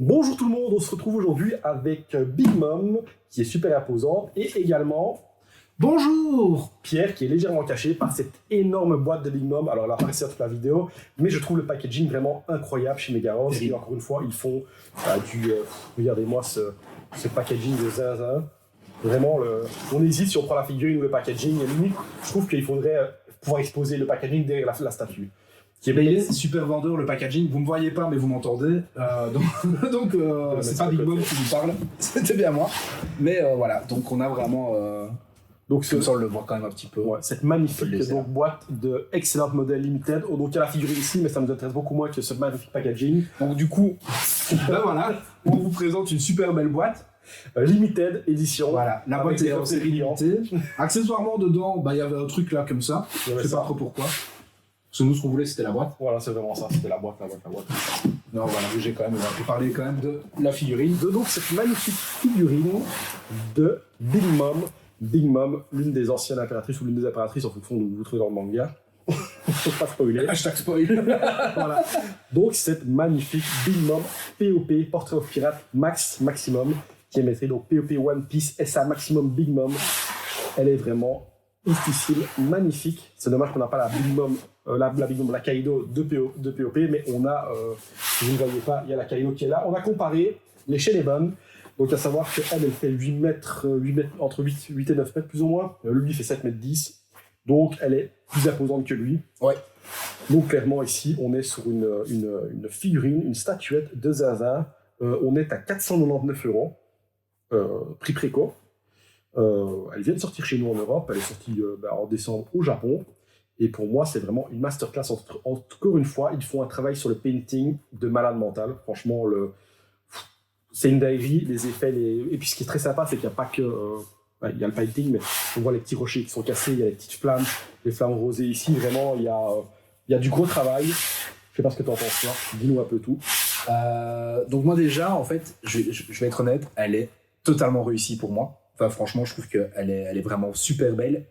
Bonjour tout le monde, on se retrouve aujourd'hui avec Big Mom qui est super imposante et également Bonjour Pierre qui est légèrement caché par cette énorme boîte de Big Mom. Alors elle apparaît sur toute la vidéo, mais je trouve le packaging vraiment incroyable chez Megaros. Et encore une fois, ils font regardez-moi ce packaging de zinzin. Vraiment, on hésite si on prend la figurine ou le packaging. Et limite, je trouve qu'il faudrait pouvoir exposer le packaging derrière la statue. Mais il est super vendeur le packaging, vous me voyez pas mais vous m'entendez, donc c'est pas Big Mom qui nous parle, c'était bien moi, mais voilà, donc on a vraiment, donc comme ça on le voit quand même un petit peu. Ouais, cette magnifique boîte de Excellent Model Limited, donc il y a la figurine ici mais ça nous intéresse beaucoup moins que ce magnifique packaging. Donc du coup, ben voilà, on vous présente une super belle boîte. Limited édition. Voilà, la boîte est en série limitée. Accessoirement dedans, il y avait un truc là comme ça, je sais pas trop pourquoi. Parce que nous, ce qu'on voulait, c'était la boîte. Voilà, c'est vraiment ça, c'était la boîte. Non, voilà, j'ai quand même, on va parler quand même de la figurine. Donc, cette magnifique figurine de Big Mom. Big Mom, l'une des anciennes impératrices ou l'une des impératrices en fonction de vous trouvez dans le manga. Faut pas spoiler. Hashtag spoil. Voilà. Donc, cette magnifique Big Mom POP, Portrait of Pirate Maximum, qui est maîtrisée donc POP One Piece SA Maximum Big Mom. Elle est vraiment oufissime, magnifique. C'est dommage qu'on n'a pas la Big Mom. La Kaido de POP, mais on a, si vous ne voyez pas, il y a la Kaido qui est là. On a comparé les chaînes est bonne, donc à savoir qu'elle fait 8 mètres, entre 8 et 9 mètres plus ou moins. Lui fait 7 mètres 10, donc elle est plus imposante que lui. Ouais. Donc clairement ici, on est sur une figurine, une statuette de Zinzin. On est à 499 €, prix préco. Elle vient de sortir chez nous en Europe, elle est sortie en décembre au Japon. Et pour moi, c'est vraiment une masterclass. Encore une fois, ils font un travail sur le painting de malade mental. Franchement, c'est une dinguerie, les effets. Et puis ce qui est très sympa, c'est qu'il n'y a pas que... il y a le painting, mais on voit les petits rochers qui sont cassés, il y a les petites flammes, les flammes rosées ici. Vraiment, il y a du gros travail. Je ne sais pas ce que tu en penses, toi. Dis-nous un peu tout. Donc moi déjà, en fait, je vais être honnête, elle est totalement réussie pour moi. Enfin, franchement, je trouve qu'elle est vraiment super belle.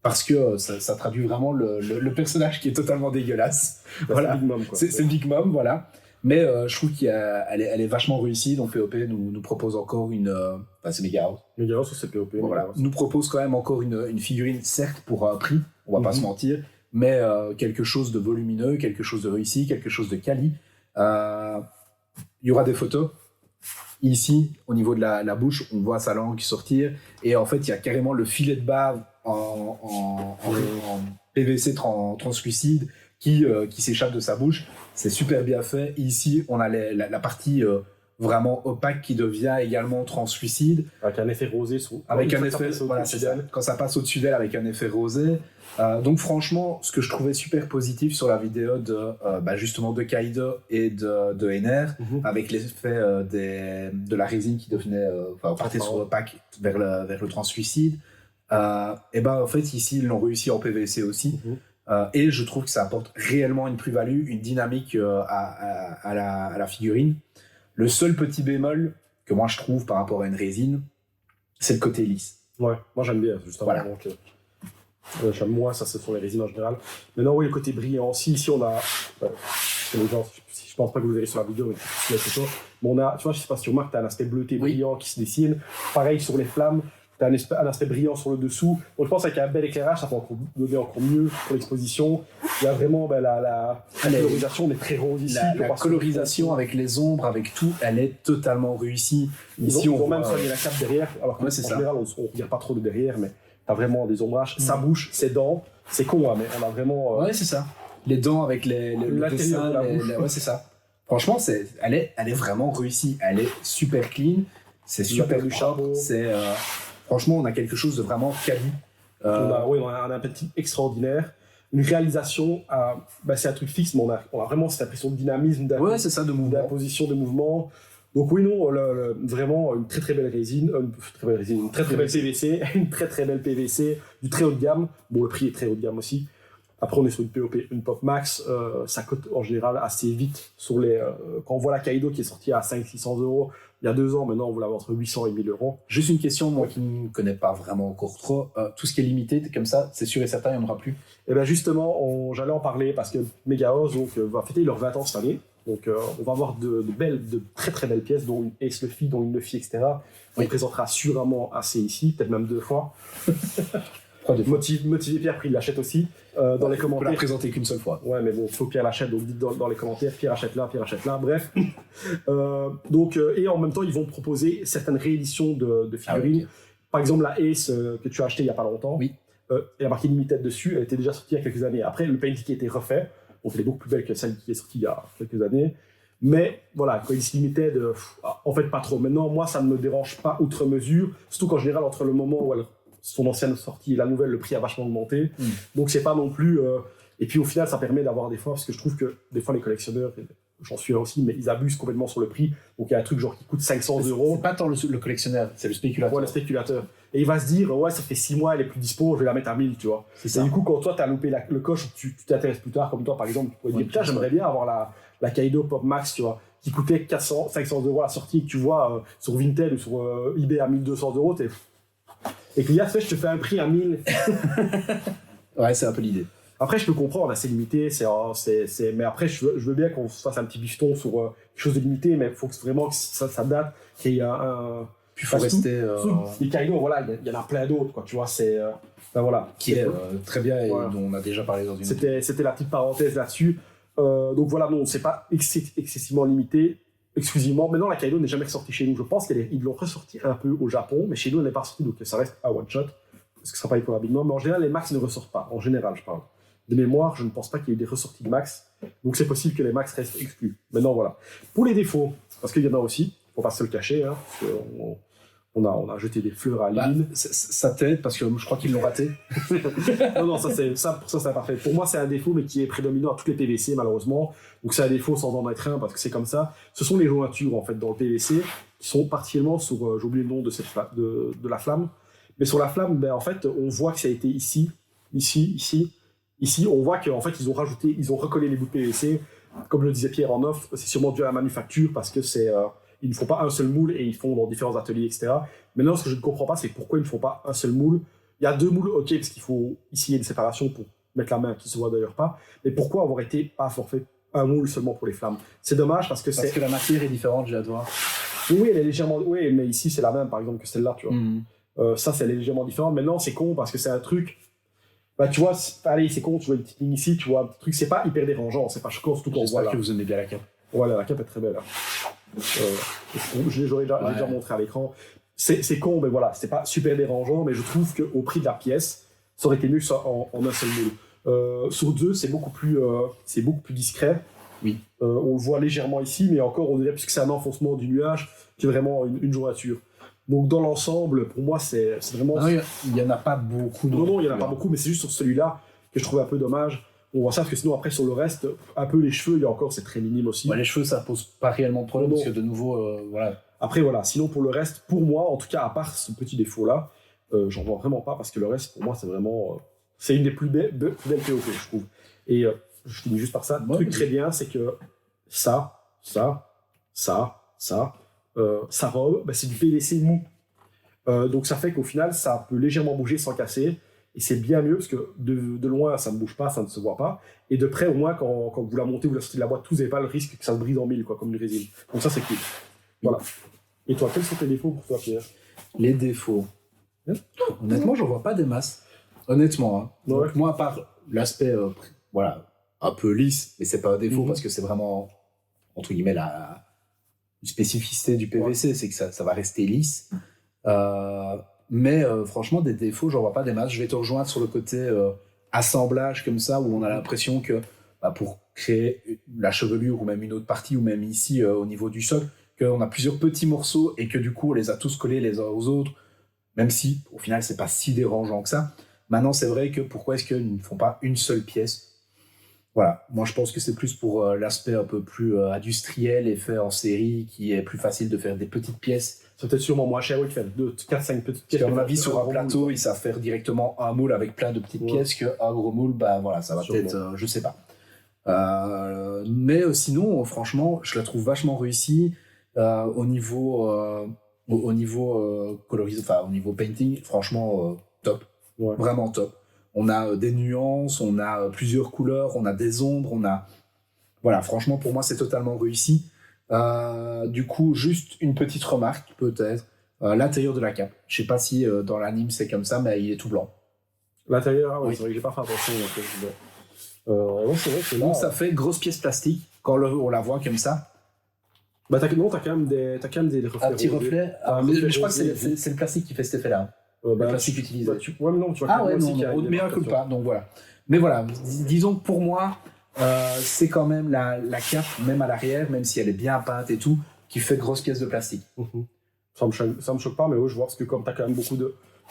Parce que ça traduit vraiment le personnage qui est totalement dégueulace. Voilà. C'est Big Mom, quoi. C'est Big Mom, voilà. Mais je trouve qu'elle est vachement réussie. Donc POP nous propose encore une... c'est Megaros. Megaros, c'est POP. Voilà. Nous propose quand même encore une figurine, certes, pour un prix, on va pas se mentir, mais quelque chose de volumineux, quelque chose de réussi, quelque chose de quali. Il y aura des photos. Ici, au niveau de la bouche, on voit sa langue sortir. Et en fait, il y a carrément le filet de bave en PVC translucide qui s'échappe de sa bouche. C'est super bien fait. Ici, on a la partie vraiment opaque qui devient également translucide. Avec un effet rosé. Avec un effet, voilà, c'est ça. Quand ça passe au-dessus d'elle avec un effet rosé. Donc franchement, ce que je trouvais super positif sur la vidéo justement de Kaido et de Ener, avec l'effet de la résine qui devenait partait sur opaque vers le translucide, en fait ici ils l'ont réussi en PVC aussi. Et je trouve que ça apporte réellement une plus-value, une dynamique à la figurine. Le seul petit bémol que moi je trouve par rapport à une résine, c'est le côté lisse. Ouais, moi j'aime bien justement. Voilà. Donc, j'aime moins, ça c'est sur les résines en général. Mais non, oui, le côté brillant. Ici on a. Les gens, je pense pas que vous verrez sur la vidéo, mais c'est la photo. Mais on a, tu vois, je sais pas si tu remarques, tu as un aspect bleuté brillant qui se dessine. Pareil sur les flammes, tu as un aspect brillant sur le dessous. Donc je pense qu'avec un bel éclairage, ça peut donner encore mieux pour l'exposition. Il y a vraiment la colorisation, on est très rose ici. La colorisation avec les ombres, avec tout, elle est totalement réussie. Ici, on même soigné la cape derrière, alors qu'en général, on ne regarde pas trop de derrière, mais tu as vraiment des ombrages. Sa bouche, ses dents, c'est con, hein, mais on a vraiment. Ouais, c'est ça. Les dents avec le dessin, ouais, c'est ça. Franchement, elle est vraiment réussie. Elle est super clean, c'est super propre. Franchement, on a quelque chose de vraiment quali. On a un petit extraordinaire. Une réalisation, c'est un truc fixe, mais on a vraiment cette impression de dynamisme, c'est ça, de mouvement, d'imposition, de mouvement. Donc oui, non, vraiment une très très belle résine, une très très belle PVC, une très très belle PVC, du très haut de gamme. Bon, le prix est très haut de gamme aussi. Après, on est sur une POP, une Pop Max, ça coûte en général assez vite. Quand on voit la Kaido qui est sortie à 500-600 € il y a 2 ans, maintenant on vous l'avez entre 800 et 1000 €. Juste une question, moi qui ne connais pas vraiment encore trop, tout ce qui est limité comme ça, c'est sûr et certain, il n'y en aura plus. Et bien justement, j'allais en parler parce que Megaos va fêter leurs 20 ans cette année. Donc on va avoir de très très belles pièces, dont une Ace Luffy, dont une Luffy, etc. On présentera sûrement assez ici, peut-être même 2 fois. Motivé Pierre, il l'achète aussi. Dans les commentaires. On peut la présenter qu'une seule fois. Ouais, mais bon, il faut que Pierre l'achète, donc dites dans les commentaires, Pierre achète là, bref. Et en même temps, ils vont proposer certaines rééditions de figurines. Par exemple, la Ace que tu as acheté il n'y a pas longtemps, elle a marqué Limited dessus, elle était déjà sortie il y a quelques années. Après, le painting a été refait, donc elle est beaucoup plus belle que celle qui est sortie il y a quelques années. Mais voilà, quand il dit Limited, en fait, pas trop. Maintenant, moi, ça ne me dérange pas outre mesure, surtout qu'en général, entre le moment où son ancienne sortie et la nouvelle, le prix a vachement augmenté. Donc, c'est pas non plus. Et puis, au final, ça permet d'avoir des fois, parce que je trouve que des fois, les collectionneurs, j'en suis un aussi, mais ils abusent complètement sur le prix. Donc, il y a un truc genre qui coûte 500 €. C'est pas tant le collectionneur, c'est le spéculateur. Ouais, le spéculateur. Et il va se dire, ouais, ça fait 6 mois, elle est plus dispo, je vais la mettre à 1000, tu vois. C'est ça. Et du coup, quand toi, t'as loupé le coche, tu t'intéresses plus tard, comme toi, par exemple, tu pourrais dire, putain, j'aimerais bien avoir la Kaido Pop Max, tu vois, qui coûtait 500 € à la sortie, et que tu vois sur Vinted ou sur eBay à 1200 €, et que je te fais un prix à 1000. Ouais, c'est un peu l'idée. Après, je peux comprendre, c'est limité, mais après, je veux bien qu'on se fasse un petit bifton sur quelque chose de limité, mais il faut vraiment que ça date, qu'il y ait Puis il faut rester. Les Kaido, voilà, il y en a plein d'autres, quoi, tu vois, voilà. Qui est très bien et dont on a déjà parlé dans une. C'était la petite parenthèse là-dessus. Donc voilà, non, c'est pas excessivement limité, exclusivement. Maintenant, la Kaido n'est jamais ressortie chez nous. Je pense qu'ils l'ont ressorti un peu au Japon, mais chez nous, elle n'est pas ressortie, donc ça reste à one shot, parce que ça sera pas hyper rapidement. Mais en général, les Max ne ressortent pas. En général, je parle. De mémoire, je ne pense pas qu'il y ait eu des ressorties de Max, donc c'est possible que les Max restent exclus. Maintenant, voilà. Pour les défauts, parce qu'il y en a aussi, il ne faut pas se le cacher, hein, parce qu'on a jeté des fleurs à l'île. Ça t'aide, parce que je crois qu'ils l'ont raté. Non, pour ça, c'est parfait. Pour moi, c'est un défaut, mais qui est prédominant à toutes les PVC, malheureusement. Donc, c'est un défaut sans en être un, parce que c'est comme ça. Ce sont les jointures, en fait, dans le PVC, qui sont partiellement sur, j'ai oublié le nom de la flamme, mais sur la flamme, ben, en fait, on voit que ça a été ici, on voit qu'en fait, ils ont recollé les bouts de PVC. Comme le disait Pierre en off, c'est sûrement dû à la manufacture, parce que ils ne font pas un seul moule et ils font dans différents ateliers, etc. Maintenant, ce que je ne comprends pas, c'est pourquoi ils ne font pas un seul moule. Il y a 2 moules, ok, parce qu'il faut ici il y a une séparation pour mettre la main, qui se voit d'ailleurs pas. Mais pourquoi avoir fait un moule seulement pour les flammes? C'est dommage parce que que la matière est différente, j'ai hâte de voir. Oui, elle est légèrement. Oui, mais ici c'est la même, par exemple, que celle-là, tu vois. Ça, c'est légèrement différent. Maintenant, c'est con parce que c'est un truc. Bah, tu vois, allez, c'est con, tu vois une petite ligne ici, tu vois un petit truc, c'est pas hyper dérangeant, c'est pas choquant, surtout quand on voit là. J'espère que vous aimez bien la cape. Voilà, la cape est très belle. Je l'ai déjà montré à l'écran. C'est con, mais voilà, c'est pas super dérangeant, mais je trouve qu'au prix de la pièce, ça aurait été mieux que ça en un seul moule. Sur 2, c'est beaucoup plus discret. Oui. On le voit légèrement ici, mais encore, on dirait, puisque c'est un enfoncement du nuage, qui est vraiment une jointure. Donc dans l'ensemble, pour moi, c'est vraiment... Non, il n'y en a pas beaucoup. Non, il n'y en a pas beaucoup, mais c'est juste sur celui-là que je trouve un peu dommage. On voit ça, parce que sinon, après, sur le reste, un peu les cheveux, il y a encore, c'est très minime aussi. Ouais, les cheveux, ça pose pas réellement de problème, parce que de nouveau, voilà. Après, voilà, sinon, pour le reste, pour moi, en tout cas, à part ce petit défaut-là, j'en vois vraiment pas, parce que le reste, pour moi, c'est vraiment... c'est une des plus belles POP, je trouve. Et je finis juste par ça. Le truc très bien, c'est que sa robe, bah, c'est du PVC mou. Donc ça fait qu'au final, ça peut légèrement bouger sans casser. Et c'est bien mieux, parce que de loin, ça ne bouge pas, ça ne se voit pas. Et de près, au moins, quand vous la montez ou la sortez de la boîte, vous n'avez pas le risque que ça se brise en mille, quoi, comme une résine. Donc ça, c'est cool. Voilà. Et toi, quels sont tes défauts pour toi, Pierre? Les défauts. Honnêtement, j'en vois pas des masses. Honnêtement. Hein. Ouais. Donc, moi, à part l'aspect, voilà, un peu lisse, mais c'est pas un défaut, parce que c'est vraiment, entre guillemets, la spécificité du PVC, c'est que ça va rester lisse. Mais franchement, des défauts, j'en vois pas des masses. Je vais te rejoindre sur le côté assemblage comme ça, où on a l'impression que pour créer la chevelure ou même une autre partie, ou même ici au niveau du socle, qu'on a plusieurs petits morceaux et que du coup on les a tous collés les uns aux autres, même si au final c'est pas si dérangeant que ça. Maintenant, c'est vrai que pourquoi est-ce qu'ils ne font pas une seule pièce? Voilà, moi je pense que c'est plus pour l'aspect un peu plus industriel et fait en série, qui est plus facile de faire des petites pièces. C'est peut-être sûrement moins cher, oui, de faire 4-5 petites pièces. À mon avis, sur un plateau, moule, ils savent faire directement un moule avec plein de petites pièces, qu'un gros moule, voilà, ça va peut-être, je sais pas. Mais sinon, franchement, je la trouve vachement réussie au niveau colorisé, enfin au niveau painting, franchement top, vraiment top. On a des nuances, on a plusieurs couleurs, on a des ombres, on a Voilà, franchement, pour moi, c'est totalement réussi. Du coup, juste une petite remarque, peut-être. L'intérieur de la cape. Je sais pas si dans l'anime c'est comme ça, mais il est tout blanc. L'intérieur, ah ouais, Oui. c'est vrai que j'ai pas fait attention. Ouais, c'est vrai que là. Donc ça fait grosse pièce plastique quand on la voit comme ça. Bah, t'as quand même des reflets. Un petit rosés. reflet. Un Mais reflet je crois que rosé. c'est le plastique qui fait cet effet-là. Le plastique utilisé. Ouais, mais non, tu vois Ah ouais, clairement non, aussi qu'il y a non, une mais un coup pas. Donc voilà. Mais voilà, disons que pour moi, c'est quand même la cape, même à l'arrière, même si elle est bien peinte et tout, qui fait grosse pièce de plastique. Mhm. Ça me choque pas, mais oui, je vois, parce que comme tu as quand même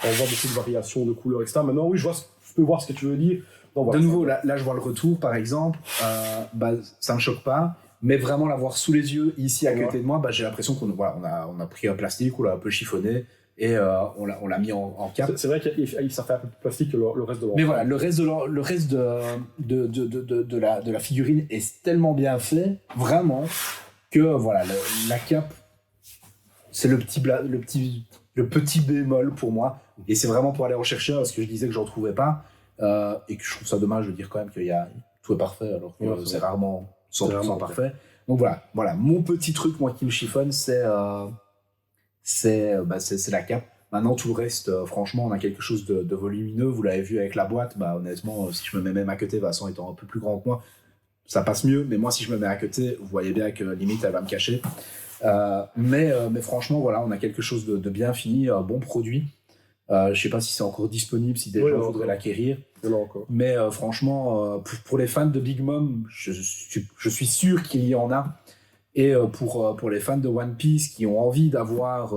on voit beaucoup de variations de couleurs, etc. Maintenant, oui, je peux voir ce que tu veux dire. Non, voilà, De nouveau, là, je vois le retour, par exemple, bah, ça me choque pas, mais vraiment l'avoir sous les yeux, ici, à côté de moi, bah, j'ai l'impression qu'on on a pris un plastique, on l'a un peu chiffonné, et on l'a mis en cape. C'est vrai qu'il ça fait un peu plus plastique que le reste de l'enfant. Mais voilà, le reste de la figurine est tellement bien fait, vraiment, que voilà, la cape, c'est le petit bémol pour moi. Et c'est vraiment pour aller rechercher, parce que je disais que j'en trouvais pas, et que je trouve ça dommage de dire quand même qu'il y a tout est parfait, alors que Ouais, c'est rarement 100% rarement parfait. Donc voilà, mon petit truc, moi, qui me chiffonne, c'est la cape. Maintenant, tout le reste, franchement, on a quelque chose de volumineux. Vous l'avez vu avec la boîte. Bah, honnêtement, si je me mets même à côté, Vincent étant un peu plus grand que moi, ça passe mieux. Mais moi, si je me mets à côté, vous voyez bien que limite, elle va me cacher. Mais franchement, voilà, on a quelque chose de bien fini, un bon produit. Je sais pas si c'est encore disponible, si des gens voudraient l'acquérir. Mais franchement, pour les fans de Big Mom, je suis sûr qu'il y en a. Et pour les fans de One Piece qui ont envie d'avoir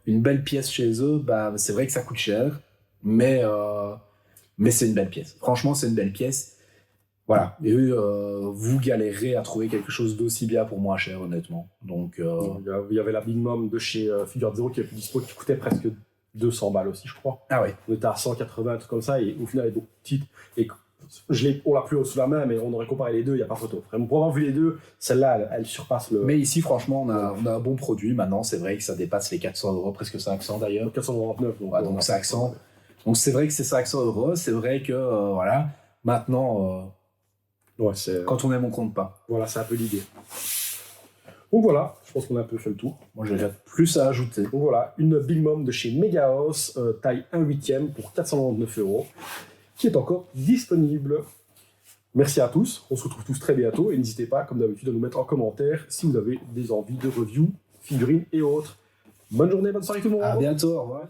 une belle pièce chez eux, bah, c'est vrai que ça coûte cher, mais c'est une belle pièce. Franchement, c'est une belle pièce. Voilà. Et vous galérez à trouver quelque chose d'aussi bien pour moins cher, honnêtement. Donc, il y avait la Big Mom de chez Figure Zero qui est plus dispo, qui coûtait presque 200 balles aussi, je crois. Ah ouais. On était à 180, un truc comme ça, et au final, elle est beaucoup petite. Et on l'a plus haut sous la main, mais on aurait comparé les deux, il n'y a pas photo. Vraiment, pour avoir vu les deux, celle-là, elle surpasse le. Mais ici, franchement, on a un bon produit. Maintenant, c'est vrai que ça dépasse les 400 €, presque 500 d'ailleurs. 499. Donc 500. Donc c'est vrai que c'est 500 €. C'est vrai que, voilà. Maintenant, quand on aime, on compte pas. Voilà, c'est un peu l'idée. Donc voilà, je pense qu'on a un peu fait le tour. Moi, je n'ai plus à ajouter. Donc voilà, une Big Mom de chez Mega House, taille 1/8 pour 499 €, qui est encore disponible. Merci à tous, on se retrouve tous très bientôt et n'hésitez pas, comme d'habitude, à nous mettre en commentaire si vous avez des envies de review, figurines et autres. Bonne journée, bonne soirée tout le monde. À bientôt, au revoir.